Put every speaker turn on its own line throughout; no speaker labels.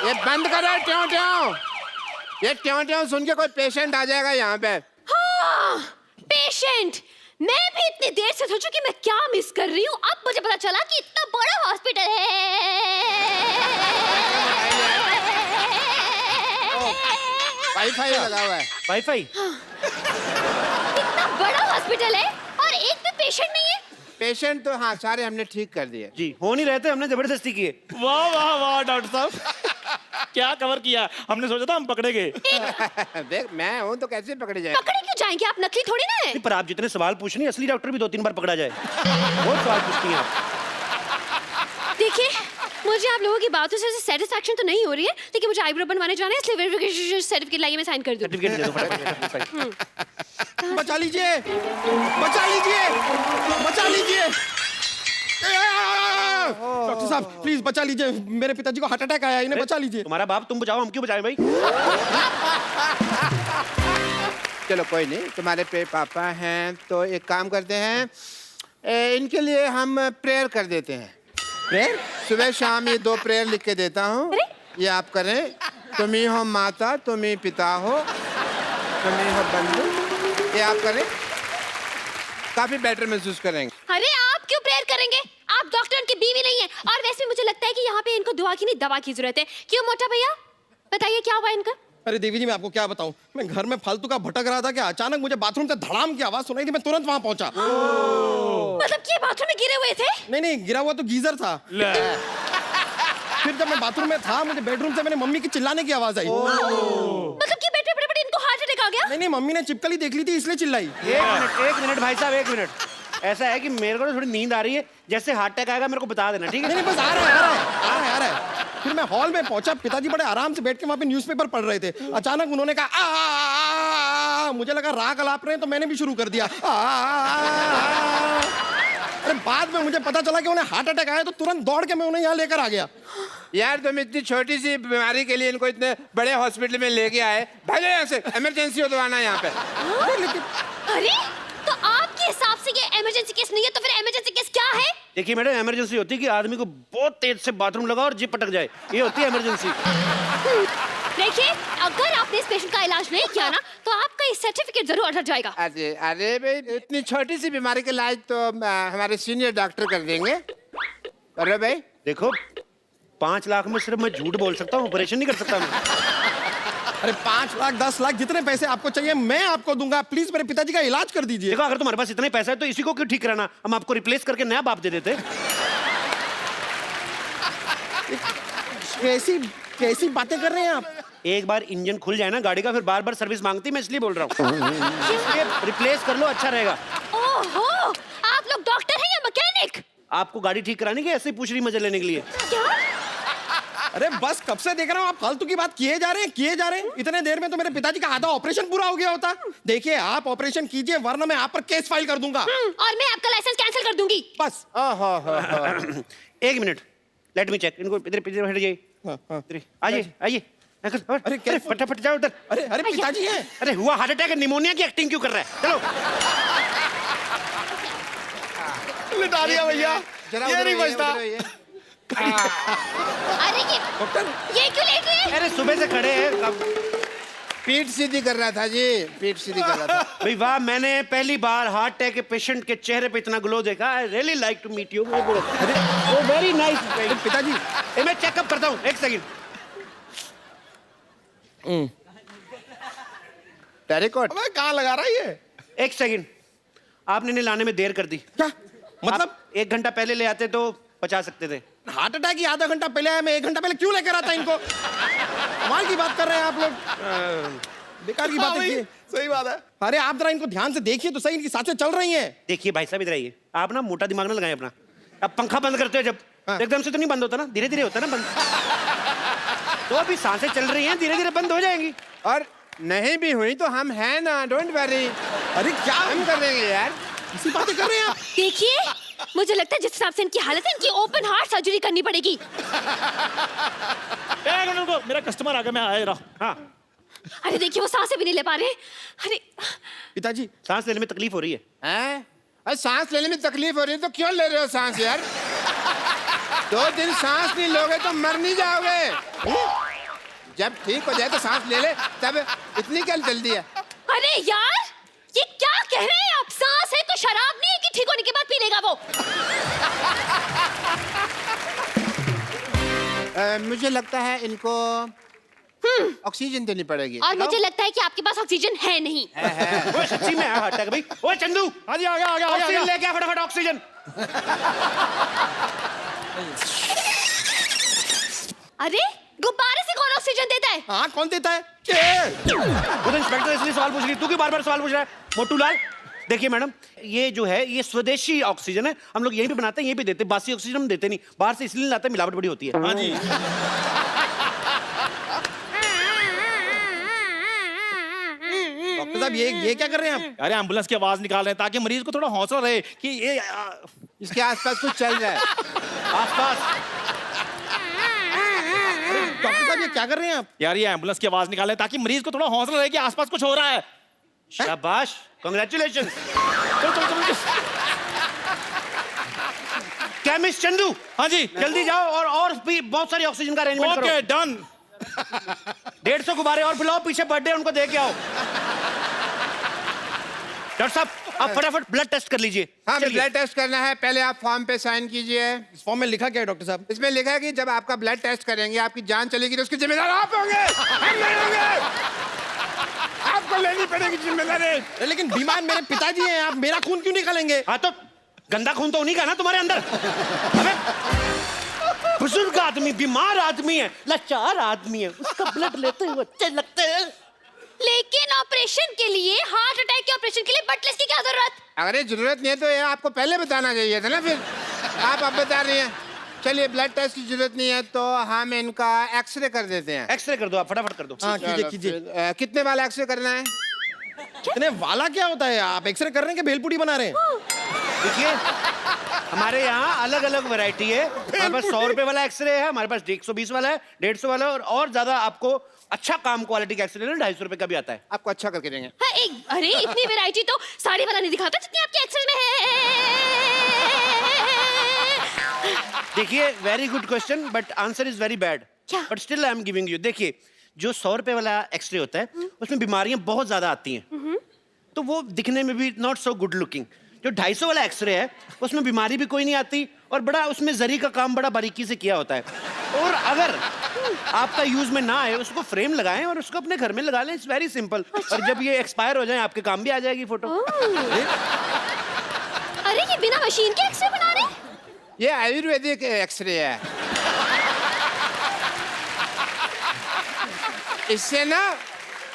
ये बंद करो ट्यों ट्यों। ये ट्यों ट्यों सुन के कोई पेशेंट आ जाएगा यहाँ पे।
हाँ, पेशेंट। मैं भी इतनी देर से सोचूं कि मैं क्या मिस कर रही हूँ। अब मुझे पता चला कि इतना बड़ा हॉस्पिटल है।
वाईफाई लगा हुआ है।
वाईफाई?
इतना बड़ा हॉस्पिटल है और एक भी पेशेंट नहीं है।
पेशेंट तो हाँ सारे हमने ठीक कर दिए
जी, हो नहीं रहे थे, हमने जबरदस्ती किए।
वाह वाह वाह डॉक्टर साहब, क्या कवर किया। हमने सोचा था हम पकड़े गए।
देख मैं हूँ तो कैसे पकड़े जाए।
पकड़े क्यों जाएंगे, आप नकली थोड़ी ना है।
पर आप जितने सवाल पूछ रही हैं, असली डॉक्टर भी 2-3 बार पकड़ा जाए। बहुत सवाल पूछती हैं आप।
देखिए, मुझे आप लोगों की बातों से सेटिस्फैक्शन तो नहीं हो रही है, लेकिन मुझे आईब्रो बनवाने जाना है, इसलिए वेरिफिकेशन सर्टिफिकेट लाइए, मैं साइन कर दूं।
सर्टिफिकेट दे दो फटाफट।
बचा लीजिए, बचा लीजिए, बचा लीजिए। डॉक्टर साहब प्लीज बचा लीजिए, मेरे पिताजी को हार्ट अटैक आया, इन्हें बचा लीजिए।
तुम्हारा बाप, तुम बचाओ, हम क्यों बचाएं भाई?
चलो कोई नहीं, तुम्हारे पापा हैं तो एक काम करते हैं, इनके लिए हम प्रेयर कर देते हैं।
प्रेयर?
सुबह शाम ये 2 प्रेयर लिख के देता हूँ, ये आप करें। तुम ही हो माता, तुम ही पिता हो, तुम ही हो बंधु, ये आप करें, काफी बेटर महसूस करेंगे।
अरे आप क्यों प्रेयर करेंगे, आप डॉक्टर की बीवी नहीं है। और वैसे भी मुझे लगता है कि यहाँ पे इनको दुआ की नहीं दवा की जरूरत है। क्यों मोटा भैया, बताइए क्या हुआ इनका।
अरे देवी जी मैं आपको क्या बताऊं, मैं घर में फालतू का भटक रहा था कि अचानक मुझे बाथरूम से धड़ाम की आवाज सुनाई थी, मैं तुरंत वहां पहुंचा।
मतलब कि बाथरूम में गिरे हुए थे?
नहीं, गिरा हुआ तो गीजर था। फिर जब मैं बाथरूम में था, मुझे बेडरूम से मेरे मम्मी की चिल्लाने की आवाज आई।
मतलब कि बैठे बैठे इनको हार्ट अटैक आ गया?
नहीं, मम्मी ने चिपकली देख ली थी इसलिए चिल्लाई।
एक मिनट भाई साहब, 1 मिनट। ऐसा है कि मेरे को थोड़ी नींद आ रही है, जैसे हार्ट अटैक आएगा मेरे को बता देना, ठीक है?
नहीं बस आ रहा है। फिर मैं हॉल में पहुंचा, पिताजी बड़े आराम से बैठ के वहां पे न्यूज़पेपर पढ़ रहे थे। अचानक उन्होंने कहा आ, मुझे लगा राग अलाप रहे हैं तो मैंने भी शुरू कर दिया। अरे बाद में मुझे पता चला कि उन्हें हार्ट अटैक आया, तो तुरंत दौड़ के मैं उन्हें यहाँ लेकर आ गया।
यार तुम इतनी छोटी सी बीमारी के लिए इनको इतने बड़े हॉस्पिटल में लेके आए, भागो यहाँ से, इमरजेंसी हो तो आना यहाँ पे।
अरे तो आपके हिसाब से ये इमरजेंसी केस नहीं है, तो फिर इमरजेंसी केस क्या है?
देखिए मैडम, इमरजेंसी होती है कि आदमी को बहुत तेज से बाथरूम लगा और जिप पटक जाए, ये होती है इमरजेंसी।
देखिए, अगर आपने इस पेशेंट का इलाज नहीं किया ना, तो आपका ये सर्टिफिकेट जरूर अटक जाएगा।
अरे भाई इतनी छोटी सी बीमारी के इलाज तो हमारे सीनियर डॉक्टर कर देंगे। अरे भाई
देखो, 5 लाख में सिर्फ मैं झूठ बोल सकता हूँ, ऑपरेशन नहीं कर सकता मैं।
अरे 5 लाख 10 लाख जितने पैसे आपको चाहिए मैं आपको दूंगा, प्लीज मेरे पिताजी का इलाज कर दीजिए।
देखो, अगर तुम्हारे पास इतने पैसा है तो इसी को क्यों ठीक कराना, हम आपको रिप्लेस करके नया बाप दे देते।
कैसी बातें कर रहे हैं आप?
एक बार इंजन खुल जाए ना गाड़ी का, फिर बार बार सर्विस मांगती, मैं इसलिए बोल रहा हूँ। रिप्लेस कर लो, अच्छा रहेगा।
ओहो, आप लोग डॉक्टर हैं या मैकेनिक?
आपको गाड़ी ठीक करानी कि ऐसे ही पूछ रही मजे लेने के लिए?
क्या?
अरे बस कब से देख रहा हूँ आप फालतू की बात किए जा रहे हैं। इतने देर में तो मेरे पिताजी का आधा ऑपरेशन पूरा हो गया होता। देखिए आप ऑपरेशन कीजिए, वरना मैं आप पर केस फाइल कर दूंगा।
और मैं आपका लाइसेंस कैंसिल कर दूंगी।
बस।
एक मिनट, लेट मी चेक। इनको इधर इधर हट जाइए, आइए।
अरे क्या?
फटाफट जाओ उधर।
अरे पिताजी हैं।
अरे हुआ हार्ट अटैक, निमोनिया की एक्टिंग क्यों कर रहा है? चलो
लिटा दिया भैया, ये नहीं बचता।
अरे ये
डॉक्टर,
ये क्यों लेट रहे हैं?
अरे सुबह से खड़े हैं।
पीठ सीधी कर रहा था जी, पीठ सीधी कर रहा था।
भाई वाह, मैंने पहली बार हार्ट अटैक के पेशेंट के चेहरे पे इतना ग्लो देखा। I really like to meet you. वो वेरी नाइस।
पिताजी
मैं चेकअप करता हूँ, एक सेकंड।
टेरिकॉट
अबे कहाँ लगा रहा है ये?
एक सेकंड, आपने इन्हें लाने में देर कर दी।
क्या मतलब?
आप 1 घंटा पहले ले आते तो बचा सकते थे।
हार्ट अटैक ही आधा घंटा पहले आया, मैं 1 घंटा पहले क्यों लेकर आता इनको? कमाल की बात कर रहे हैं आप लोग, बेकार की बात है। सही बात है। अरे आप जरा इनको ध्यान से देखिए तो सही, इनकी सांसें चल रही हैं।
देखिए भाई साहब, इधर आइए। आप ना मोटा दिमाग ना लगाएं अपना। अब पंखा बंद करते हो जब, एकदम से तो नहीं बंद होता ना, धीरे धीरे होता ना बंद। तो अभी सांसें चल रही हैं, धीरे धीरे बंद हो जाएंगी।
और नहीं भी हुई तो हम हैं ना, डोंट वरी।
अरे क्या
हम कर देंगे यार,
इसी बातें कर रहे हैं आप?
देखिए, मुझे लगता है जिस हिसाब से इनकी हालत है, इनकी ओपन हार्ट सर्जरी करनी पड़ेगी।
मेरा कस्टमर आ गया, मैं आ रहा हूँ।
हाँ
अरे देखिए, वो सांसें भी नहीं ले पा रहे। अरे
पिताजी
सांस लेने में तकलीफ हो रही है।
हैं? अरे सांस लेने में तकलीफ हो रही है तो क्यों ले रहे हो सांस यार? 2 दिन सांस नहीं लोगे तो मर नहीं जाओगे। जब ठीक हो जाए तो सांस ले ले, तब इतनी क्या जल्दी है?
अरे यार, ये क्या कह रहे हैं आप? सांस है तो शराब नहीं है कि ठीक होने के बाद पी लेगा वो?
मुझे लगता है इनको ऑक्सीजन देनी पड़ेगी।
और मुझे लगता है कि आपके पास ऑक्सीजन है नहीं।
ओए सच्ची में हार्ट अटैक भाई। ओए चंदू,
हाँ जी, आ गया, आ गया, आ गया, आ
ऑक्सीजन
गया।
लेके आ फटाफट, ऑक्सीजन।
अरे गुब्बारे से कौन ऑक्सीजन देता है?
हाँ, कौन देता है?
वो तो इंस्पेक्टर इसलिए सवाल पूछ रही, तू क्यों बार-बार सवाल पूछ रहा है? मोटू लाल, देखिए मैडम, ये जो है ये स्वदेशी ऑक्सीजन है, हम लोग यहीं पे बनाते हैं, यहीं पे देते हैं। बासी ऑक्सीजन हम देते नहीं, बाहर से इसलिए लाते हैं, मिलावट बड़ी होती है।
हाँ जी।
डॉक्टर साहब, ये क्या कर रहे हैं आप?
अरे एम्बुलेंस की आवाज निकाल रहे हैं ताकि मरीज को थोड़ा हौसला रहे कि ये
इसके आसपास कुछ चल रहा है।
आसपास
डॉक्टर साहब, ये क्या कर रहे हैं आप?
यार ये एम्बुलेंस की आवाज निकाल रहे हैं ताकि मरीज को थोड़ा हौसला रहे कि आसपास कुछ हो रहा है।
शाबाश, कांग्रेचुलेशन।
चलो चलो चलो।
केमिस्ट चंदू,
हाँ जी,
जल्दी जाओ और भी बहुत सारी ऑक्सीजन का अरेंजमेंट करो।
Okay done.
150 गुब्बारे और बुलाओ, पीछे बर्थडे उनको दे के आओ। डॉक्टर साहब, आप फटाफट ब्लड टेस्ट कर लीजिए।
हाँ,
चलिए।
ब्लड टेस्ट करना है। पहले आप फॉर्म पे साइन कीजिए।
इस फॉर्म में लिखा क्या है डॉक्टर साहब?
इसमें लिखा है कि जब आपका ब्लड टेस्ट करेंगे, आपकी जान चलेगी तो उसकी जिम्मेदार आप होंगे, हम नहीं होंगे। आपको लेनी पड़ेगी जिम्मेदारी।
लेकिन बीमार मेरे पिताजी हैं, आप मेरा खून क्यों निकालेंगे?
हाँ तो गंदा खून तो उन्हीं का ना तुम्हारे अंदर। अबे बुजुर्ग आदमी, बीमार आदमी है, लाचार आदमी है, उसका ब्लड लेते हुए अच्छे लगते हैं।
लेकिन ऑपरेशन के लिए, हार्ट अटैक के ऑपरेशन के लिए ब्लड टेस्ट की क्या जरूरत?
अगर ये जरूरत नहीं है तो ये आपको पहले बताना चाहिए था ना। फिर आप अब बता रही हैं। चलिए, ब्लड टेस्ट की जरूरत नहीं है तो हम इनका एक्सरे कर देते हैं।
एक्सरे कर दो आप, फटाफट कर दो।
हाँ, कीजिए,
चलो,
कीजिए।
फिर, कितने वाला एक्सरे करना है?
इतने वाला क्या होता है? आप एक्सरे कर रहे हैं कि भेलपूरी बना रहे हैं?
देखिए, हमारे यहाँ अलग अलग वैरायटी है। हमारे पास 100 रुपए वाला एक्सरे है, हमारे पास 120 वाला है, 150 वाला, और ज्यादा आपको अच्छा काम क्वालिटी का एक्सरे लेना 250 रुपए का भी आता है।
आपको अच्छा करके देंगे।
हाँ, अरे इतनी वैरायटी तो साड़ी वाला नहीं दिखाता जितनी आपके एक्सेल में है।
देखिए, very good question, but answer is very bad.
क्या?
But still I am giving you. देखिए, जो 100 रुपए वाला एक्सरे होता है उसमें बीमारियां बहुत ज्यादा आती हैं, तो वो दिखने में भी नॉट सो गुड लुकिंग। जो 250 वाला एक्सरे है उसमें बीमारी भी कोई नहीं आती, और बड़ा उसमें जरी का काम बड़ा बारीकी से किया होता है। और अगर आपका यूज में ना आए, उसको फ्रेम लगाएं और उसको अपने घर में लगा लें। It's very simple. और जब ये एक्सपायर हो जाए, आपके काम भी आ जाएगी फोटो।
अरे ये बिना मशीन के एक्सरे बना रहे हैं?
ये आयुर्वेदिक एक्सरे है। इससे ना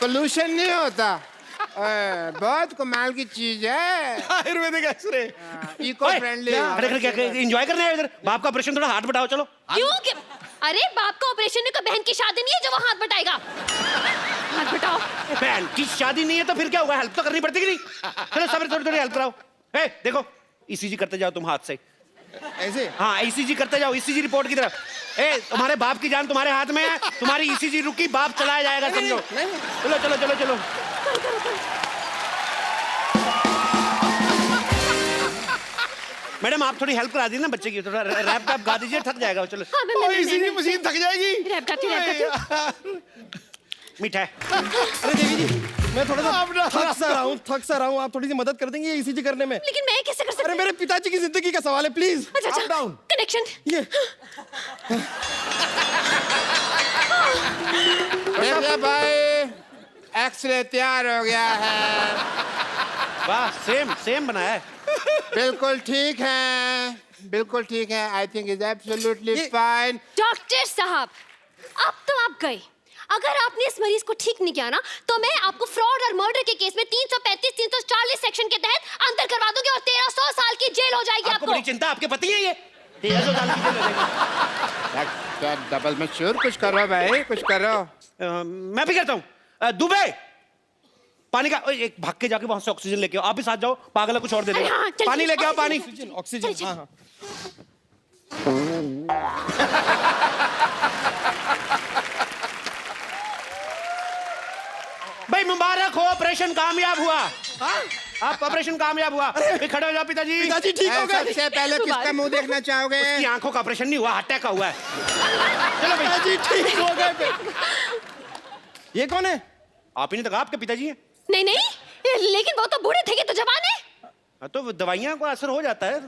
पोल्यूशन नहीं होता। बहुत कमाल की चीज है
आयुर्वेदिक एक्सरे।
Eco friendly.
क्या एंजॉय करने आए इधर? बाप का ऑपरेशन, थोड़ा हाथ बटाओ, चलो।
क्यों कि... अरे बाप का ऑपरेशन है तो बहन की शादी नहीं है जो वो हाथ बटाएगा। हाथ बटाओ।
बहन की शादी नहीं है तो फिर क्या हुआ? हेल्प तो करनी पड़ती कि नहीं? चलो सब थोड़ी थोड़ी हेल्प कराओ। ए, देखो, ईसीजी करते जाओ तुम हाथ से।
ऐसे?
हाँ, ईसीजी करते जाओ, ईसीजी रिपोर्ट की तरफ। ए, तुम्हारे बाप की जान तुम्हारे हाथ में है, तुम्हारी ईसीजी रुकी, बाप चलाया जाएगा, समझो। चलो चलो चलो चलो। मैडम, आप थोड़ी हेल्प करा दीजिए ना बच्चे की, थोड़ा रैप टैप गा दीजिए, थक जाएगा। चलो।
हाँ, मैं
मशीन थक जाएगी।
रैप गाती हूँ।
मीठा है।
अरे देवी जी, मैं थोड़ा सा थक सा रहा हूँ। आप थोड़ी सी मदद कर देंगे ईसीजी करने में?
लेकिन मैं कैसे कर सकती
अरे
हूँ?
मेरे पिताजी की जिंदगी का सवाल है, प्लीज।
अच्छा,
अप डाउन।
कनेक्शन।
ये
देखिए भाई, एक्सरे तैयार हो गया है।
वाह, सेम बनाया है।
बिल्कुल ठीक है, बिल्कुल ठीक है। I think is absolutely fine.
Doctor साहब, अब तो आप गए। अगर आपने इस मरीज को ठीक नहीं किया ना, तो मैं आपको फ्रॉड और मर्डर के केस में 335, 340 सेक्शन के तहत अंदर करवा दूंगी और 1300 साल की जेल हो जाएगी
आपको बड़ी चिंता, आपके पति है ये। 1300 साल की जेल हो जाएगी।
डबल में श्योर, कुछ करो भाई, कुछ करो।
मैं भी करता हूँ। दुबे, पानी का एक भाग के जाके वहां से ऑक्सीजन लेके आओ। आप भी साथ जाओ, पागल है, कुछ और दे
अरे
देगा।
हाँ, चल,
पानी लेके आओ, पानी।
ऑक्सीजन। हाँ हाँ।
भाई मुबारक हो, ऑपरेशन कामयाब हुआ। आप ऑपरेशन कामयाब हुआ। फिर खड़े हो जाओ पिताजी।
पिताजी ठीक हो गए।
सबसे पहले किसका मुंह देखना चाहोगे?
उसकी आंखों का ऑपरेशन नहीं हुआ, हार्ट अटैक का हुआ है।
चलो पिताजी ठीक हो गए फिर। ये कौन है?
आप ही ने तो कहा आपके पिताजी हैं।
नहीं नहीं, लेकिन वो तो बूढ़े थे, ये तो जवान है।
हाँ, तो वो दवाइयां को असर हो जाता है।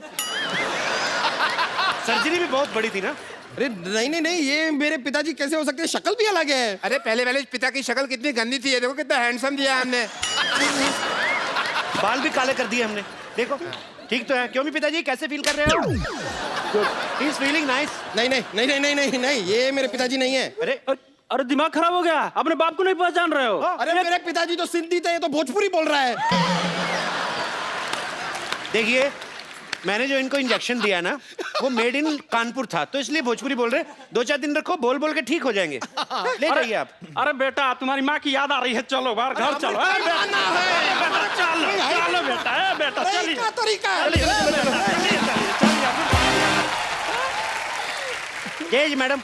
सर्जरी भी बहुत बड़ी थी ना।
अरे नहीं नहीं नहीं, ये मेरे पिताजी कैसे हो सकते हैं? शक्ल भी अलग है।
अरे पहले पिता की शक्ल कितनी गंदी थी, ये देखो कितना हैंडसम दिया हमने।
बाल भी काले कर दिए हमने, देखो। ठीक तो है। क्यों भी पिताजी, कैसे फील कर रहे हो? He is feeling nice.
नहीं नहीं नहीं नहीं नहीं नहीं नहीं, ये मेरे पिताजी नहीं है।
अरे दिमाग खराब हो गया, अपने बाप को नहीं पहचान रहे हो?
अरे मेरे पिताजी तो सिंधी थे, ये तो भोजपुरी बोल रहा है।
देखिए, मैंने जो इनको इंजेक्शन दिया ना, वो मेड इन कानपुर था, तो इसलिए भोजपुरी बोल रहे। 2-4 दिन रखो, बोल बोल के ठीक हो जाएंगे। ले जाइए आप।
अरे बेटा, तुम्हारी माँ की याद आ रही है, चलो बाहर घर चलो। अरे बेटा, चलो चलो बेटा, बेटा चलिए।
क्या तरीका है?
जय मैडम।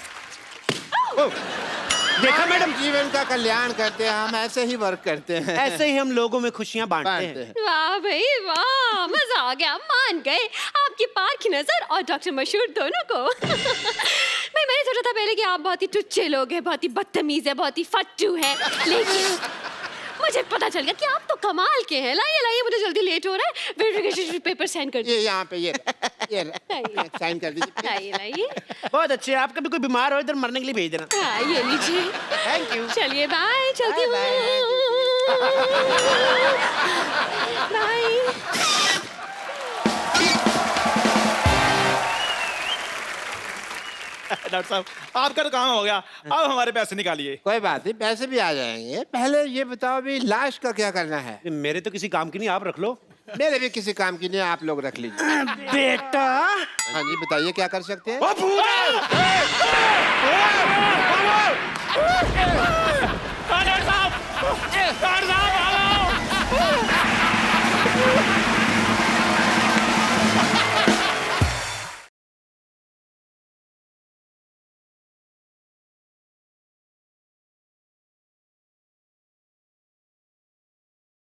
देखा मैडम,
जीवन का कल्याण करते हैं हम, ऐसे ही वर्क करते हैं।
ऐसे ही हम लोगों में खुशियां बांटते हैं।
वाह भाई वाह, मजा आ गया, मान गए आपकी पारखी नजर और डॉक्टर मशहूर दोनों को। मैंने सोचा था पहले कि आप बहुत ही टुच्चे लोग हैं, बहुत ही बदतमीज है, बहुत ही फट्टू है, लेकिन मुझे पता चल गया कि आप तो कमाल के हैं। लाइए लाइए, मुझे जल्दी लेट हो रहा है, वेरिफिकेशन पेपर साइन कर
ये यहाँ पे ये साइन कर दीजिए।
लाइए लाइए।
बहुत अच्छे। आप कभी कोई बीमार हो इधर मरने के लिए भेज देना।
हाँ, ये लीजिए।
Thank you.
चलिए बाय, चलती हूँ। बाय।
डॉक्टर साहब, आपका तो काम हो गया, अब हमारे पैसे निकालिए।
कोई बात नहीं, पैसे भी आ जाएंगे। पहले ये बताओ अभी लाश का क्या करना है?
मेरे तो किसी काम की नहीं, आप रख लो।
मेरे भी किसी काम की नहीं, आप लोग रख लीजिए।
बेटा।
हाँ जी, बताइए क्या कर सकते हैं?
ओ